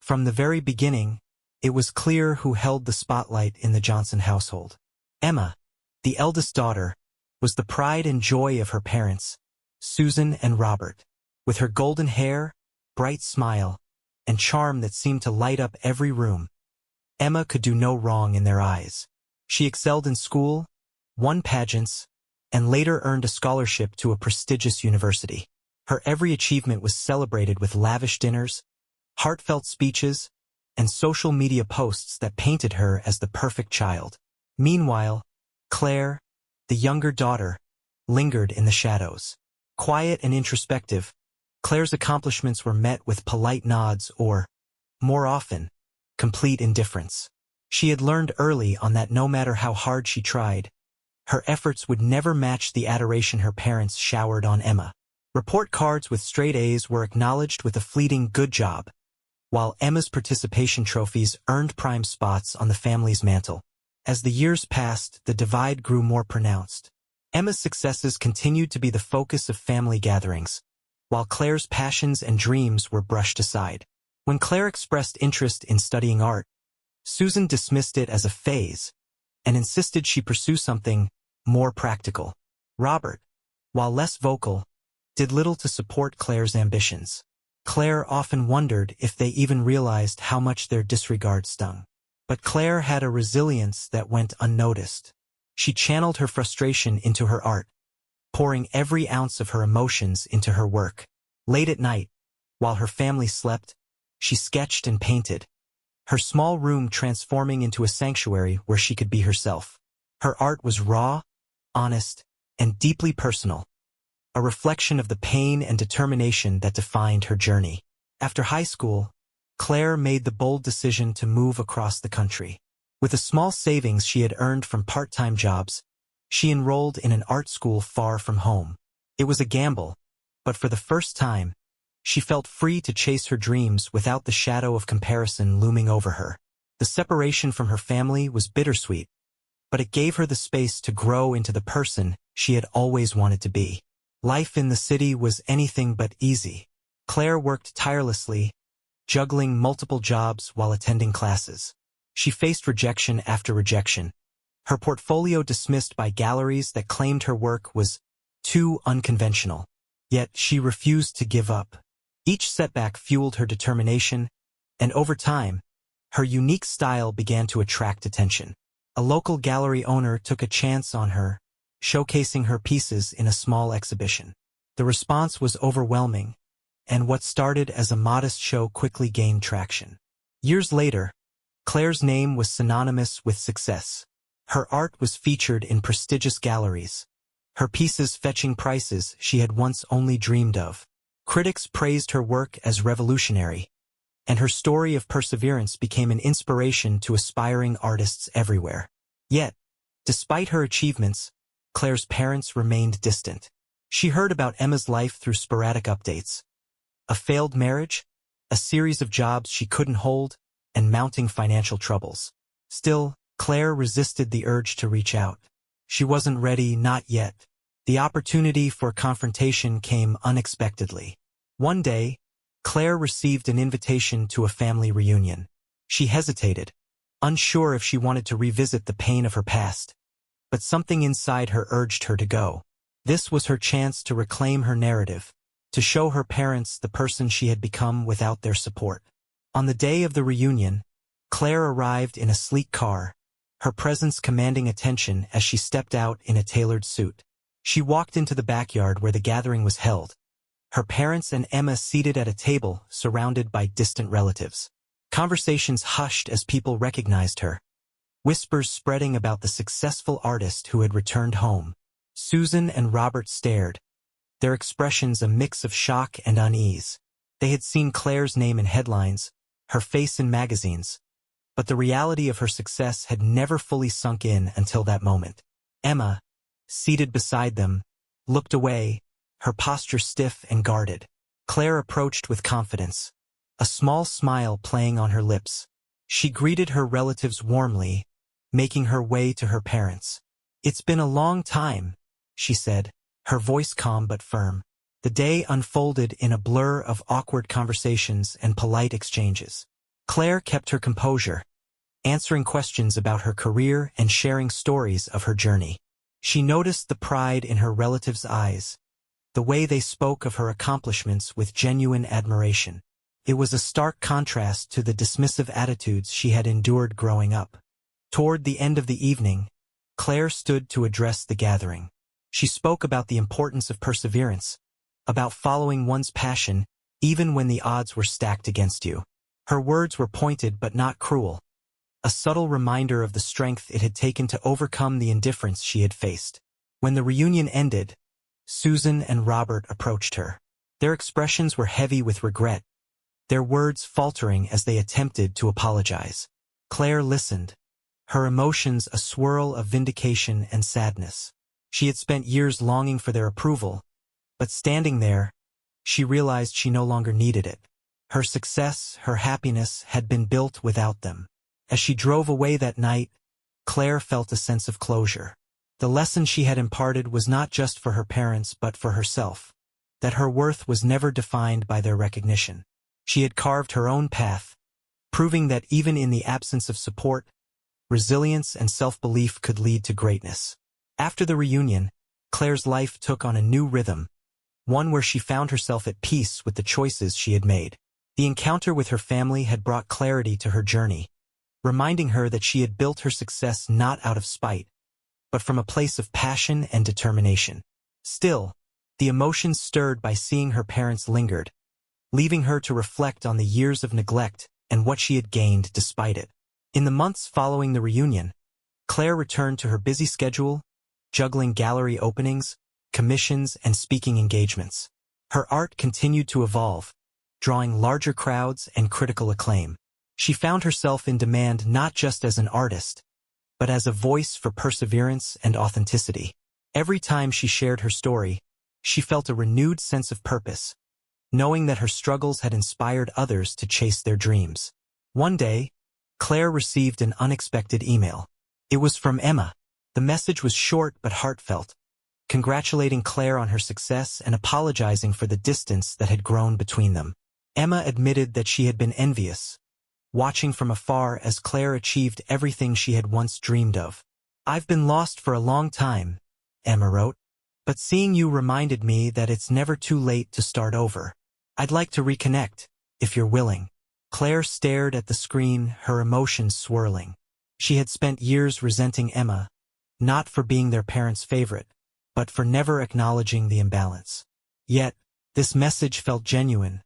From the very beginning, it was clear who held the spotlight in the Johnson household. Emma, the eldest daughter, was the pride and joy of her parents, Susan and Robert. With her golden hair, bright smile, and charm that seemed to light up every room, Emma could do no wrong in their eyes. She excelled in school, won pageants, and later earned a scholarship to a prestigious university. Her every achievement was celebrated with lavish dinners, heartfelt speeches, and social media posts that painted her as the perfect child. Meanwhile, Claire, the younger daughter, lingered in the shadows. Quiet and introspective, Claire's accomplishments were met with polite nods or, more often, complete indifference. She had learned early on that no matter how hard she tried, her efforts would never match the adoration her parents showered on Emma. Report cards with straight A's were acknowledged with a fleeting good job, while Emma's participation trophies earned prime spots on the family's mantle. As the years passed, the divide grew more pronounced. Emma's successes continued to be the focus of family gatherings, while Claire's passions and dreams were brushed aside. When Claire expressed interest in studying art, Susan dismissed it as a phase and insisted she pursue something more practical. Robert, while less vocal, did little to support Claire's ambitions. Claire often wondered if they even realized how much their disregard stung. But Claire had a resilience that went unnoticed. She channeled her frustration into her art, pouring every ounce of her emotions into her work. Late at night, while her family slept, she sketched and painted, her small room transforming into a sanctuary where she could be herself. Her art was raw, honest, and deeply personal, a reflection of the pain and determination that defined her journey. After high school, Claire made the bold decision to move across the country. With the small savings she had earned from part-time jobs, she enrolled in an art school far from home. It was a gamble, but for the first time, she felt free to chase her dreams without the shadow of comparison looming over her. The separation from her family was bittersweet, but it gave her the space to grow into the person she had always wanted to be. Life in the city was anything but easy. Claire worked tirelessly, juggling multiple jobs while attending classes. She faced rejection after rejection, her portfolio dismissed by galleries that claimed her work was too unconventional. Yet she refused to give up. Each setback fueled her determination, and over time, her unique style began to attract attention. A local gallery owner took a chance on her, showcasing her pieces in a small exhibition. The response was overwhelming, and what started as a modest show quickly gained traction. Years later, Claire's name was synonymous with success. Her art was featured in prestigious galleries, her pieces fetching prices she had once only dreamed of. Critics praised her work as revolutionary, and her story of perseverance became an inspiration to aspiring artists everywhere. Yet, despite her achievements, Claire's parents remained distant. She heard about Emma's life through sporadic updates. A failed marriage, a series of jobs she couldn't hold, and mounting financial troubles. Still, Claire resisted the urge to reach out. She wasn't ready, not yet. The opportunity for confrontation came unexpectedly. One day, Claire received an invitation to a family reunion. She hesitated, unsure if she wanted to revisit the pain of her past, but something inside her urged her to go. This was her chance to reclaim her narrative, to show her parents the person she had become without their support. On the day of the reunion, Claire arrived in a sleek car, her presence commanding attention as she stepped out in a tailored suit. She walked into the backyard where the gathering was held, her parents and Emma seated at a table surrounded by distant relatives. Conversations hushed as people recognized her, whispers spreading about the successful artist who had returned home. Susan and Robert stared, their expressions a mix of shock and unease. They had seen Claire's name in headlines, her face in magazines, but the reality of her success had never fully sunk in until that moment. Emma, seated beside them, looked away, her posture stiff and guarded. Claire approached with confidence, a small smile playing on her lips. She greeted her relatives warmly, making her way to her parents. "It's been a long time," she said, her voice calm but firm. The day unfolded in a blur of awkward conversations and polite exchanges. Claire kept her composure, answering questions about her career and sharing stories of her journey. She noticed the pride in her relatives' eyes, the way they spoke of her accomplishments with genuine admiration. It was a stark contrast to the dismissive attitudes she had endured growing up. Toward the end of the evening, Claire stood to address the gathering. She spoke about the importance of perseverance, about following one's passion even when the odds were stacked against you. Her words were pointed but not cruel, a subtle reminder of the strength it had taken to overcome the indifference she had faced. When the reunion ended, Susan and Robert approached her. Their expressions were heavy with regret, their words faltering as they attempted to apologize. Claire listened, her emotions a swirl of vindication and sadness. She had spent years longing for their approval, but standing there, she realized she no longer needed it. Her success, her happiness, had been built without them. As she drove away that night, Claire felt a sense of closure. The lesson she had imparted was not just for her parents but for herself, that her worth was never defined by their recognition. She had carved her own path, proving that even in the absence of support, resilience and self-belief could lead to greatness. After the reunion, Claire's life took on a new rhythm, one where she found herself at peace with the choices she had made. The encounter with her family had brought clarity to her journey, reminding her that she had built her success not out of spite, but from a place of passion and determination. Still, the emotions stirred by seeing her parents lingered, leaving her to reflect on the years of neglect and what she had gained despite it. In the months following the reunion, Claire returned to her busy schedule, juggling gallery openings, commissions, and speaking engagements. Her art continued to evolve, drawing larger crowds and critical acclaim. She found herself in demand not just as an artist, but as a voice for perseverance and authenticity. Every time she shared her story, she felt a renewed sense of purpose, knowing that her struggles had inspired others to chase their dreams. One day, Claire received an unexpected email. It was from Emma. The message was short but heartfelt, congratulating Claire on her success and apologizing for the distance that had grown between them. Emma admitted that she had been envious, watching from afar as Claire achieved everything she had once dreamed of. "I've been lost for a long time," Emma wrote, "but seeing you reminded me that it's never too late to start over. I'd like to reconnect, if you're willing." Claire stared at the screen, her emotions swirling. She had spent years resenting Emma, not for being their parents' favorite, but for never acknowledging the imbalance. Yet, this message felt genuine.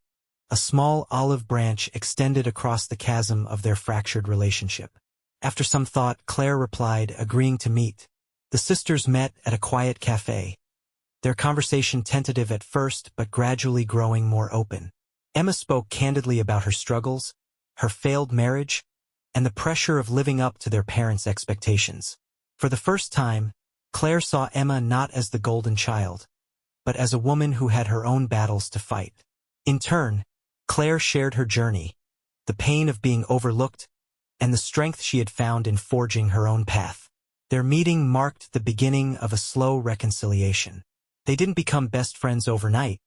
A small olive branch extended across the chasm of their fractured relationship. After some thought, Claire replied, agreeing to meet. The sisters met at a quiet cafe, their conversation tentative at first but gradually growing more open. Emma spoke candidly about her struggles, her failed marriage, and the pressure of living up to their parents' expectations. For the first time, Claire saw Emma not as the golden child, but as a woman who had her own battles to fight. In turn, Claire shared her journey, the pain of being overlooked, and the strength she had found in forging her own path. Their meeting marked the beginning of a slow reconciliation. They didn't become best friends overnight,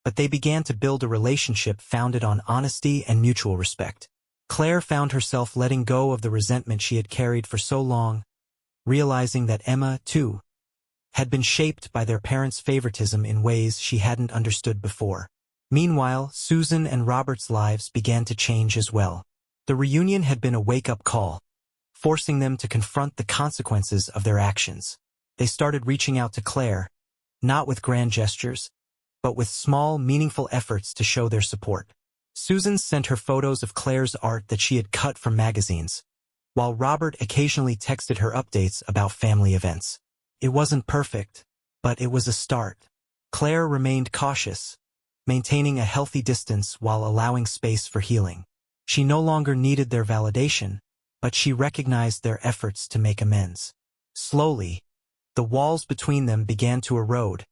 but they began to build a relationship founded on honesty and mutual respect. Claire found herself letting go of the resentment she had carried for so long, realizing that Emma, too, had been shaped by their parents' favoritism in ways she hadn't understood before. Meanwhile, Susan and Robert's lives began to change as well. The reunion had been a wake-up call, forcing them to confront the consequences of their actions. They started reaching out to Claire, not with grand gestures, but with small, meaningful efforts to show their support. Susan sent her photos of Claire's art that she had cut from magazines, while Robert occasionally texted her updates about family events. It wasn't perfect, but it was a start. Claire remained cautious, maintaining a healthy distance while allowing space for healing. She no longer needed their validation, but she recognized their efforts to make amends. Slowly, the walls between them began to erode,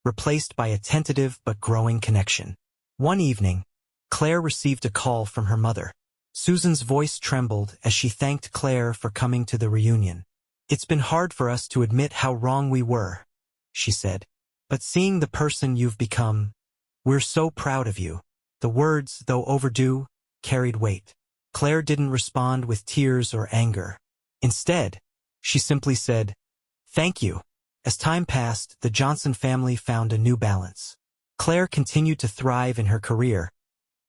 replaced by a tentative but growing connection. One evening, Claire received a call from her mother. Susan's voice trembled as she thanked Claire for coming to the reunion. "It's been hard for us to admit how wrong we were," she said. "But seeing the person you've become, we're so proud of you." The words, though overdue, carried weight. Claire didn't respond with tears or anger. Instead, she simply said, "Thank you." As time passed, the Johnson family found a new balance. Claire continued to thrive in her career,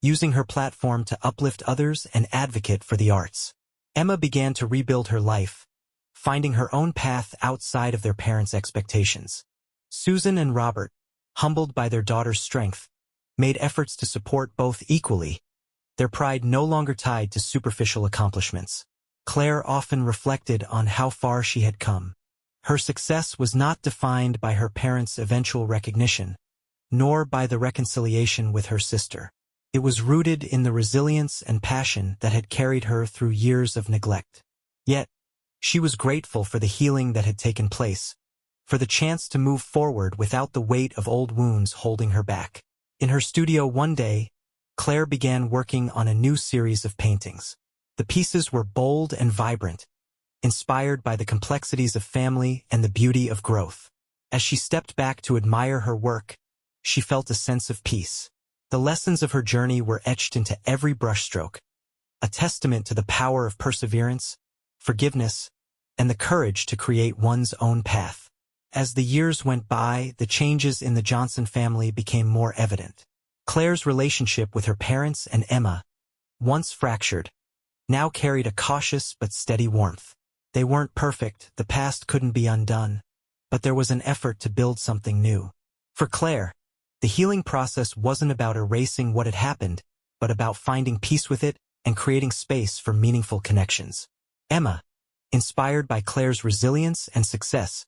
using her platform to uplift others and advocate for the arts. Emma began to rebuild her life, finding her own path outside of their parents' expectations. Susan and Robert, humbled by their daughter's strength, made efforts to support both equally, their pride no longer tied to superficial accomplishments. Claire often reflected on how far she had come. Her success was not defined by her parents' eventual recognition, nor by the reconciliation with her sister. It was rooted in the resilience and passion that had carried her through years of neglect. Yet, she was grateful for the healing that had taken place, for the chance to move forward without the weight of old wounds holding her back. In her studio one day, Claire began working on a new series of paintings. The pieces were bold and vibrant, inspired by the complexities of family and the beauty of growth. As she stepped back to admire her work, she felt a sense of peace. The lessons of her journey were etched into every brushstroke, a testament to the power of perseverance, forgiveness, and the courage to create one's own path. As the years went by, the changes in the Johnson family became more evident. Claire's relationship with her parents and Emma, once fractured, now carried a cautious but steady warmth. They weren't perfect, the past couldn't be undone, but there was an effort to build something new. For Claire, the healing process wasn't about erasing what had happened, but about finding peace with it and creating space for meaningful connections. Emma, inspired by Claire's resilience and success,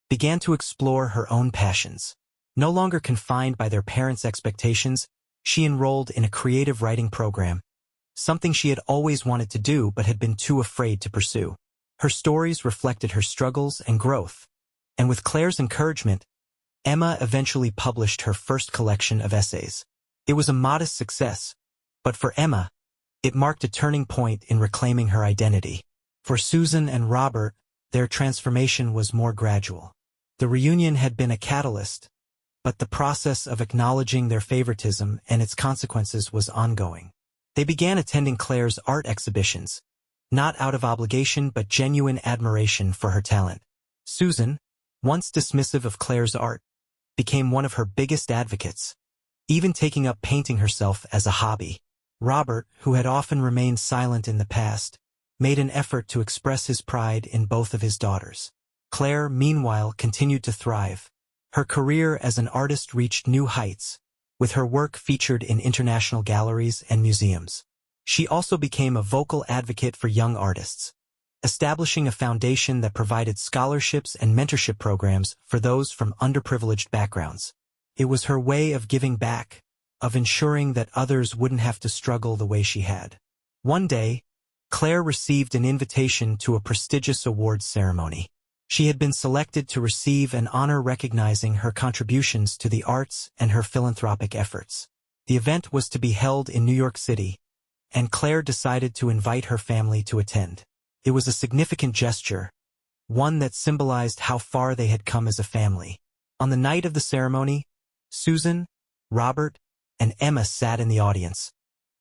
began to explore her own passions. No longer confined by their parents' expectations, she enrolled in a creative writing program, something she had always wanted to do but had been too afraid to pursue. Her stories reflected her struggles and growth, and with Claire's encouragement, Emma eventually published her first collection of essays. It was a modest success, but for Emma, it marked a turning point in reclaiming her identity. For Susan and Robert, their transformation was more gradual. The reunion had been a catalyst, but the process of acknowledging their favoritism and its consequences was ongoing. They began attending Claire's art exhibitions, not out of obligation but genuine admiration for her talent. Susan, once dismissive of Claire's art, became one of her biggest advocates, even taking up painting herself as a hobby. Robert, who had often remained silent in the past, made an effort to express his pride in both of his daughters. Claire, meanwhile, continued to thrive. Her career as an artist reached new heights, with her work featured in international galleries and museums. She also became a vocal advocate for young artists, establishing a foundation that provided scholarships and mentorship programs for those from underprivileged backgrounds. It was her way of giving back, of ensuring that others wouldn't have to struggle the way she had. One day, Claire received an invitation to a prestigious awards ceremony. She had been selected to receive an honor recognizing her contributions to the arts and her philanthropic efforts. The event was to be held in New York City, and Claire decided to invite her family to attend. It was a significant gesture, one that symbolized how far they had come as a family. On the night of the ceremony, Susan, Robert, and Emma sat in the audience,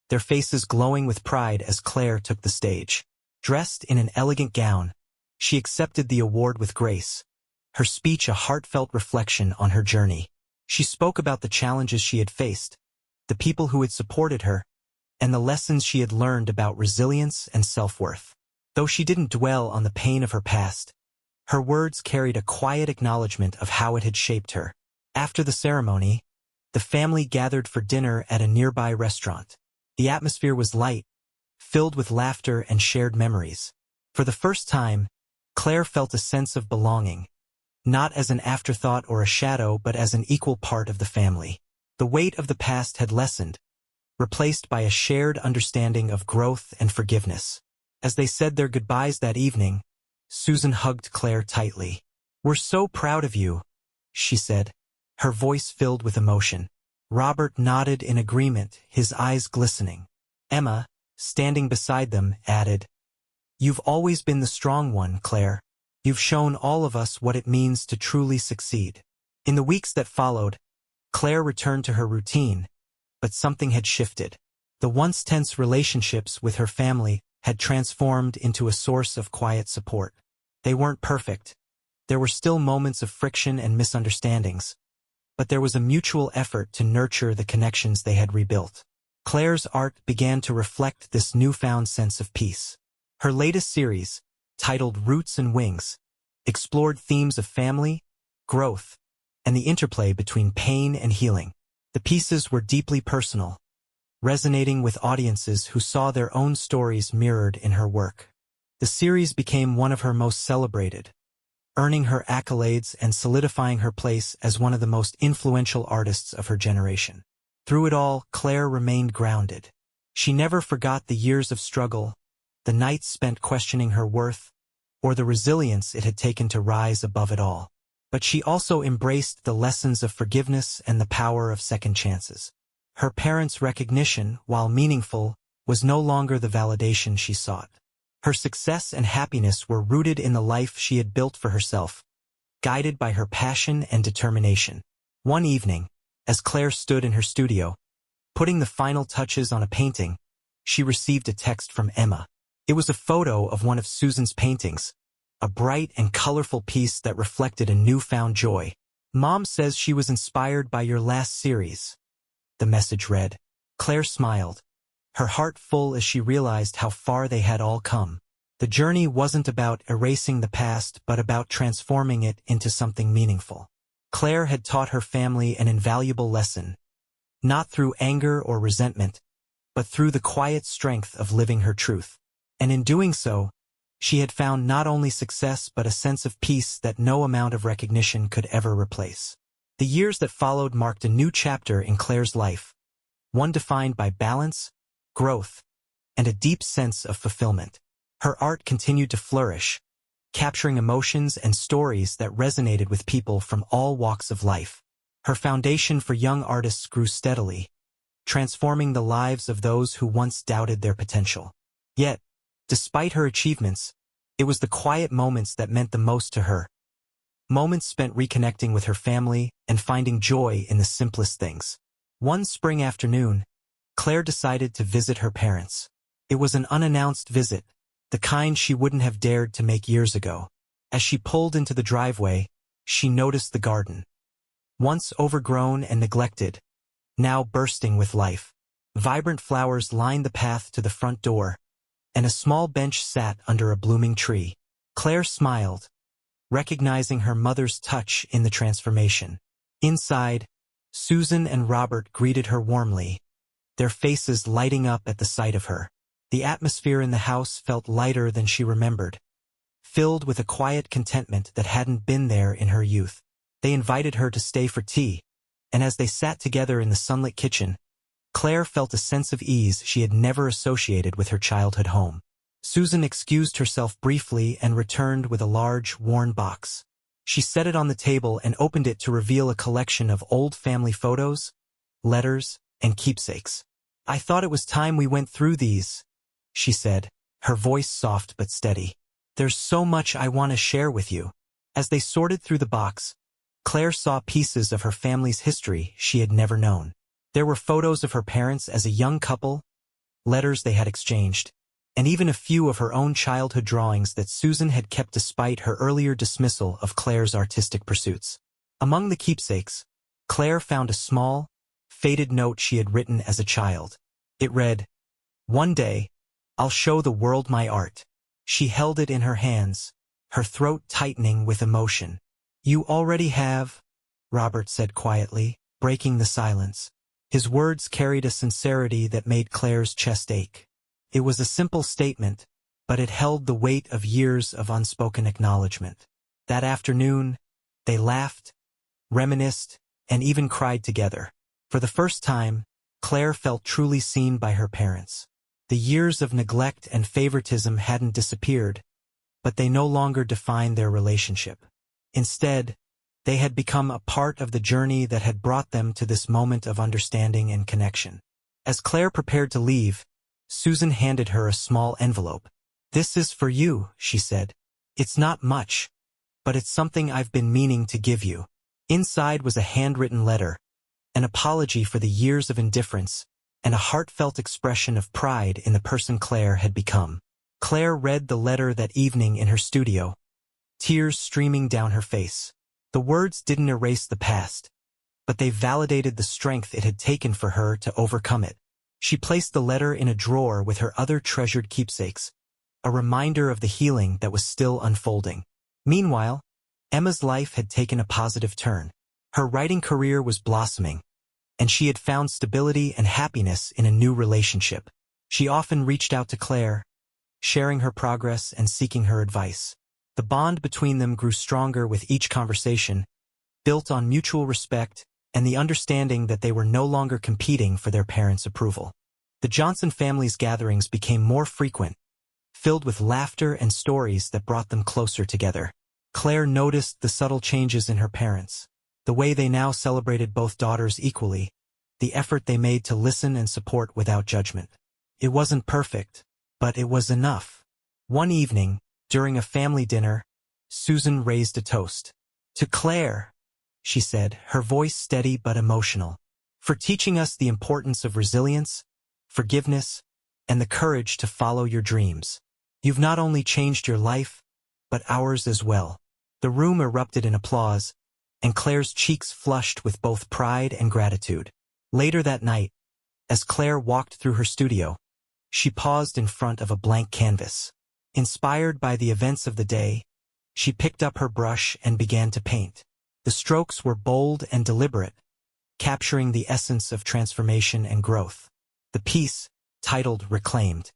their faces glowing with pride as Claire took the stage. Dressed in an elegant gown, she accepted the award with grace, her speech a heartfelt reflection on her journey. She spoke about the challenges she had faced, the people who had supported her, and the lessons she had learned about resilience and self-worth. Though she didn't dwell on the pain of her past, her words carried a quiet acknowledgement of how it had shaped her. After the ceremony, the family gathered for dinner at a nearby restaurant. The atmosphere was light, filled with laughter and shared memories. For the first time, Claire felt a sense of belonging, not as an afterthought or a shadow but as an equal part of the family. The weight of the past had lessened, replaced by a shared understanding of growth and forgiveness. As they said their goodbyes that evening, Susan hugged Claire tightly. "We're so proud of you," she said, her voice filled with emotion. Robert nodded in agreement, his eyes glistening. Emma, standing beside them, added, "You've always been the strong one, Claire. You've shown all of us what it means to truly succeed." In the weeks that followed, Claire returned to her routine, but something had shifted. The once tense relationships with her family had transformed into a source of quiet support. They weren't perfect. There were still moments of friction and misunderstandings, but there was a mutual effort to nurture the connections they had rebuilt. Claire's art began to reflect this newfound sense of peace. Her latest series, titled Roots and Wings, explored themes of family, growth, and the interplay between pain and healing. The pieces were deeply personal, resonating with audiences who saw their own stories mirrored in her work. The series became one of her most celebrated, earning her accolades and solidifying her place as one of the most influential artists of her generation. Through it all, Claire remained grounded. She never forgot the years of struggle, the nights spent questioning her worth, or the resilience it had taken to rise above it all. But she also embraced the lessons of forgiveness and the power of second chances. Her parents' recognition, while meaningful, was no longer the validation she sought. Her success and happiness were rooted in the life she had built for herself, guided by her passion and determination. One evening, as Claire stood in her studio, putting the final touches on a painting, she received a text from Emma. It was a photo of one of Susan's paintings, a bright and colorful piece that reflected a newfound joy. "Mom says she was inspired by your last series," the message read. Claire smiled, her heart full as she realized how far they had all come. The journey wasn't about erasing the past, but about transforming it into something meaningful. Claire had taught her family an invaluable lesson, not through anger or resentment, but through the quiet strength of living her truth. And in doing so, she had found not only success but a sense of peace that no amount of recognition could ever replace. The years that followed marked a new chapter in Claire's life, one defined by balance, growth, and a deep sense of fulfillment. Her art continued to flourish, capturing emotions and stories that resonated with people from all walks of life. Her foundation for young artists grew steadily, transforming the lives of those who once doubted their potential. Yet, despite her achievements, it was the quiet moments that meant the most to her. Moments spent reconnecting with her family and finding joy in the simplest things. One spring afternoon, Claire decided to visit her parents. It was an unannounced visit, the kind she wouldn't have dared to make years ago. As she pulled into the driveway, she noticed the garden. Once overgrown and neglected, now bursting with life. Vibrant flowers lined the path to the front door, and a small bench sat under a blooming tree. Claire smiled, recognizing her mother's touch in the transformation. Inside, Susan and Robert greeted her warmly, their faces lighting up at the sight of her. The atmosphere in the house felt lighter than she remembered, filled with a quiet contentment that hadn't been there in her youth. They invited her to stay for tea, and as they sat together in the sunlit kitchen, Claire felt a sense of ease she had never associated with her childhood home. Susan excused herself briefly and returned with a large, worn box. She set it on the table and opened it to reveal a collection of old family photos, letters, and keepsakes. "I thought it was time we went through these," she said, her voice soft but steady. "There's so much I want to share with you." As they sorted through the box, Claire saw pieces of her family's history she had never known. There were photos of her parents as a young couple, letters they had exchanged, and even a few of her own childhood drawings that Susan had kept despite her earlier dismissal of Claire's artistic pursuits. Among the keepsakes, Claire found a small, faded note she had written as a child. It read, "One day, I'll show the world my art." She held it in her hands, her throat tightening with emotion. "You already have," Robert said quietly, breaking the silence. His words carried a sincerity that made Claire's chest ache. It was a simple statement, but it held the weight of years of unspoken acknowledgement. That afternoon, they laughed, reminisced, and even cried together. For the first time, Claire felt truly seen by her parents. The years of neglect and favoritism hadn't disappeared, but they no longer defined their relationship. Instead, they had become a part of the journey that had brought them to this moment of understanding and connection. As Claire prepared to leave, Susan handed her a small envelope. "This is for you," she said. "It's not much, but it's something I've been meaning to give you." Inside was a handwritten letter, an apology for the years of indifference, and a heartfelt expression of pride in the person Claire had become. Claire read the letter that evening in her studio, tears streaming down her face. The words didn't erase the past, but they validated the strength it had taken for her to overcome it. She placed the letter in a drawer with her other treasured keepsakes, a reminder of the healing that was still unfolding. Meanwhile, Emma's life had taken a positive turn. Her writing career was blossoming, and she had found stability and happiness in a new relationship. She often reached out to Claire, sharing her progress and seeking her advice. The bond between them grew stronger with each conversation, built on mutual respect and the understanding that they were no longer competing for their parents' approval. The Johnson family's gatherings became more frequent, filled with laughter and stories that brought them closer together. Claire noticed the subtle changes in her parents, the way they now celebrated both daughters equally, the effort they made to listen and support without judgment. It wasn't perfect, but it was enough. One evening, during a family dinner, Susan raised a toast. "To Claire," she said, her voice steady but emotional, "for teaching us the importance of resilience, forgiveness, and the courage to follow your dreams. You've not only changed your life, but ours as well." The room erupted in applause, and Claire's cheeks flushed with both pride and gratitude. Later that night, as Claire walked through her studio, she paused in front of a blank canvas. Inspired by the events of the day, she picked up her brush and began to paint. The strokes were bold and deliberate, capturing the essence of transformation and growth. The piece, titled Reclaimed,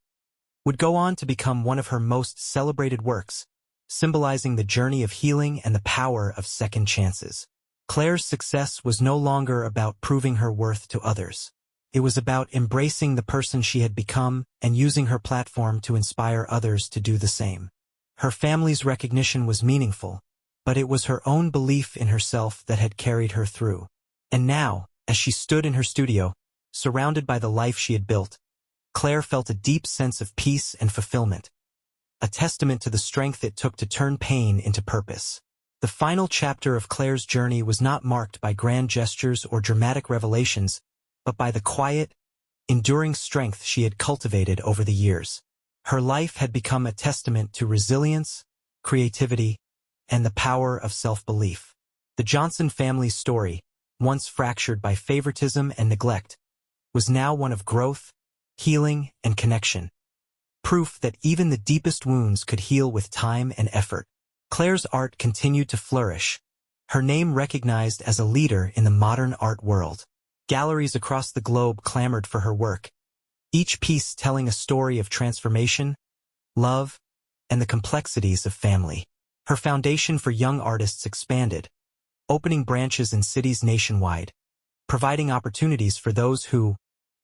would go on to become one of her most celebrated works, symbolizing the journey of healing and the power of second chances. Claire's success was no longer about proving her worth to others. It was about embracing the person she had become and using her platform to inspire others to do the same. Her family's recognition was meaningful, but it was her own belief in herself that had carried her through. And now, as she stood in her studio, surrounded by the life she had built, Claire felt a deep sense of peace and fulfillment, a testament to the strength it took to turn pain into purpose. The final chapter of Claire's journey was not marked by grand gestures or dramatic revelations, but by the quiet, enduring strength she had cultivated over the years. Her life had become a testament to resilience, creativity, and the power of self-belief. The Johnson family's story, once fractured by favoritism and neglect, was now one of growth, healing, and connection. Proof that even the deepest wounds could heal with time and effort. Claire's art continued to flourish, her name recognized as a leader in the modern art world. Galleries across the globe clamored for her work, each piece telling a story of transformation, love, and the complexities of family. Her foundation for young artists expanded, opening branches in cities nationwide, providing opportunities for those who,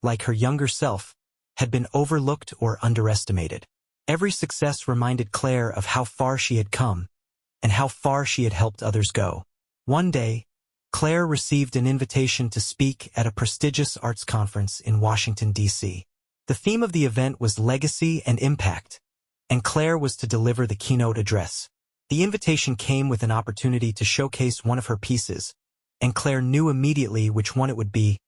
like her younger self, had been overlooked or underestimated. Every success reminded Claire of how far she had come, and how far she had helped others go. One day, Claire received an invitation to speak at a prestigious arts conference in Washington, D.C. The theme of the event was legacy and impact, and Claire was to deliver the keynote address. The invitation came with an opportunity to showcase one of her pieces, and Claire knew immediately which one it would be: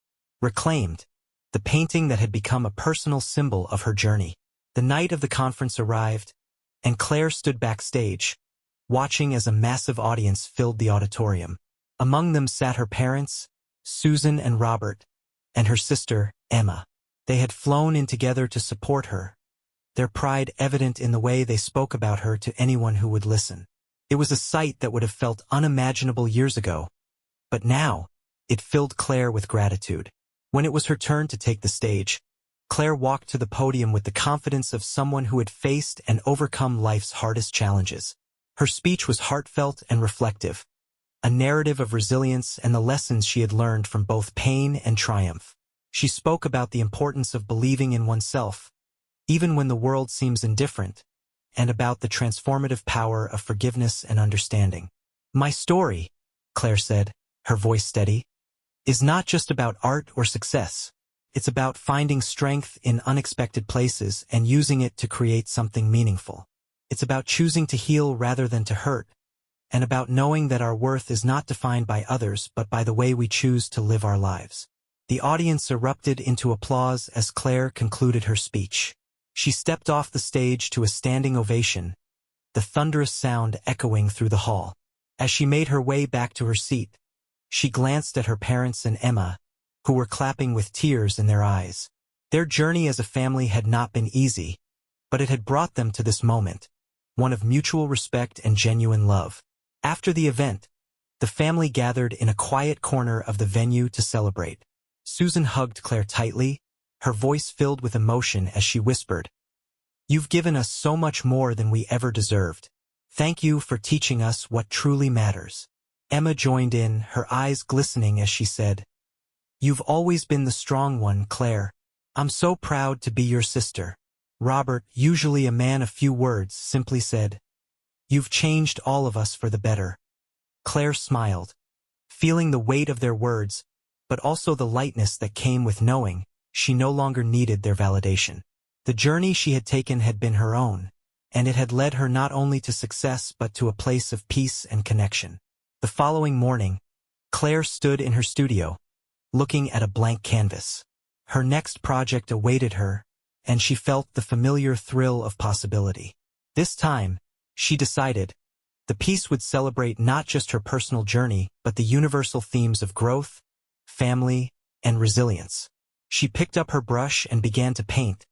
Reclaimed, the painting that had become a personal symbol of her journey. The night of the conference arrived, and Claire stood backstage, watching as a massive audience filled the auditorium. Among them sat her parents, Susan and Robert, and her sister, Emma. They had flown in together to support her, their pride evident in the way they spoke about her to anyone who would listen. It was a sight that would have felt unimaginable years ago, but now, it filled Claire with gratitude. When it was her turn to take the stage, Claire walked to the podium with the confidence of someone who had faced and overcome life's hardest challenges. Her speech was heartfelt and reflective, a narrative of resilience and the lessons she had learned from both pain and triumph. She spoke about the importance of believing in oneself, even when the world seems indifferent, and about the transformative power of forgiveness and understanding. "My story," Claire said, her voice steady, "is not just about art or success. It's about finding strength in unexpected places and using it to create something meaningful. It's about choosing to heal rather than to hurt, and about knowing that our worth is not defined by others but by the way we choose to live our lives." The audience erupted into applause as Claire concluded her speech. She stepped off the stage to a standing ovation, the thunderous sound echoing through the hall. As she made her way back to her seat, she glanced at her parents and Emma, who were clapping with tears in their eyes. Their journey as a family had not been easy, but it had brought them to this moment, one of mutual respect and genuine love. After the event, the family gathered in a quiet corner of the venue to celebrate. Susan hugged Claire tightly, her voice filled with emotion as she whispered, "You've given us so much more than we ever deserved. Thank you for teaching us what truly matters." Emma joined in, her eyes glistening as she said, "You've always been the strong one, Claire. I'm so proud to be your sister." Robert, usually a man of few words, simply said, "You've changed all of us for the better." Claire smiled, feeling the weight of their words, but also the lightness that came with knowing she no longer needed their validation. The journey she had taken had been her own, and it had led her not only to success but to a place of peace and connection. The following morning, Claire stood in her studio, looking at a blank canvas. Her next project awaited her, and she felt the familiar thrill of possibility. This time, she decided, the piece would celebrate not just her personal journey but the universal themes of growth, family, and resilience. She picked up her brush and began to paint,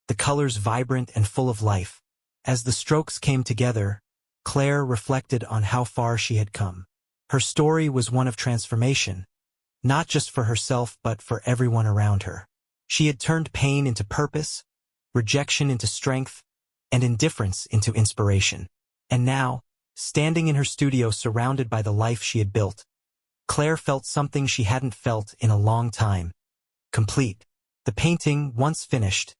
the colors vibrant and full of life. As the strokes came together, Claire reflected on how far she had come. Her story was one of transformation, not just for herself but for everyone around her. She had turned pain into purpose, rejection into strength, and indifference into inspiration. And now, standing in her studio surrounded by the life she had built, Claire felt something she hadn't felt in a long time: complete. The painting, once finished,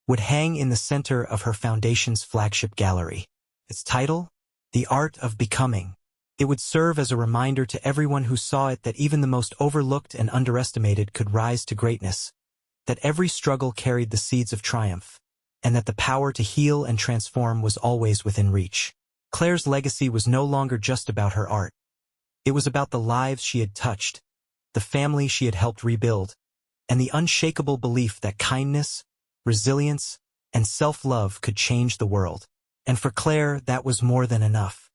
would hang in the center of her foundation's flagship gallery. Its title? The Art of Becoming. It would serve as a reminder to everyone who saw it that even the most overlooked and underestimated could rise to greatness, that every struggle carried the seeds of triumph, and that the power to heal and transform was always within reach. Claire's legacy was no longer just about her art. It was about the lives she had touched, the family she had helped rebuild, and the unshakable belief that kindness, resilience, and self-love could change the world. And for Claire, that was more than enough.